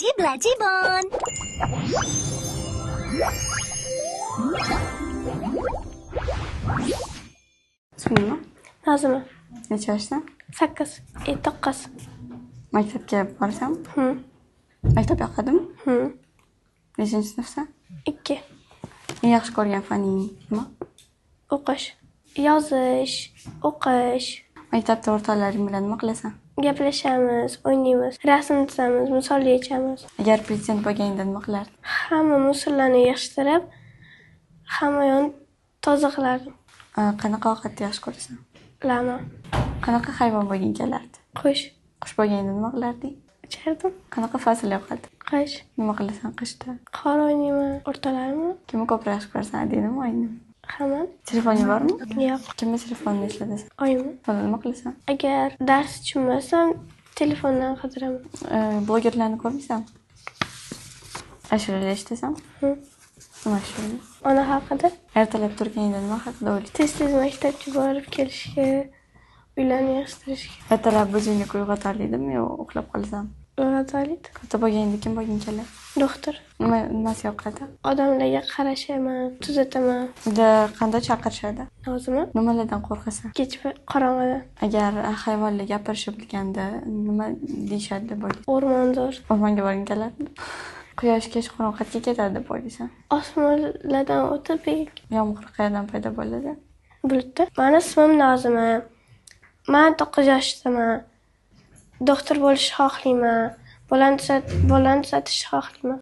Jibla-jibon. Ismingmi? Nazima. Necha yoshda? 8, 9. Maktabga borasanmi? Maktab yoqadimi? Nechinchi sinfsan? 2. Eng yaxshi ko'rgan fanning nima? O'qish. Yozish, o'qish. Maktabda o'rtoqlaring bilan nima qilasan? Gaplashamiz, o'ynaymiz, rasm chizamiz, misol yechamiz. Agar prezident bo'lganingda nima qilarding? Hamma musorlarni yig'ishtirib, hamma yo'ni toza qilardim. Qanaqa ovqatni yaxshi ko'rasan? Lama, Qanaqa hayvon bo'lging kelardi? qush, Qush bo'lganingda nima qilarding? ichardim. Qanaqa fasl yoqadi? Qish, Nima qilasan qishda? qor o'ynayman, o'rtoqlarimni, Kimni ko'proq yaxshi ko'rasan? Adinami, oynami? hamma. Telefoning bormi? Yo'q, Kimni telefonini ishlatasan? oymi. Buni nima qilasan? Agar dars tushunmasam, telefondan qidiraman. Blogerlarni ko'rmaysanmi? Ashulalar eshitasanmi? Nima ashula? Ona haqida Ertalab turganingda nima haqida o'ylaysan? tez-tez maktabga borib kelishga, uylarni yig'ishtirishga Ertalab budilnik uyg'otarliydimi yo uxlab qolasanmi? o'rgataylik. Katta bo'lganingda kim bo'lging keladi? Doktor. Nimasi yoqadi? Odamlarga qarashaman, tuzataman. Uyda qanday chaqirishadi? Nozima, Nimalardan qo'rqasan? kech qorong'ida Agar hayvonlar gapirishib bilganda nima deyishadi deb o'ylaysan? o'rmonzor. O'rmonga borging keladimi? Quyosh kechqurun qayerga ketadi deb o'ylaysan? Osmonlardan o'tib Yomg'ir qayerdan paydo bo'ladi? bulutda. Mani ismim Nozima. Men 9 yoshdaman. Doktor bo'lishni xohlayman. Bolani tuzatishni xohlayman.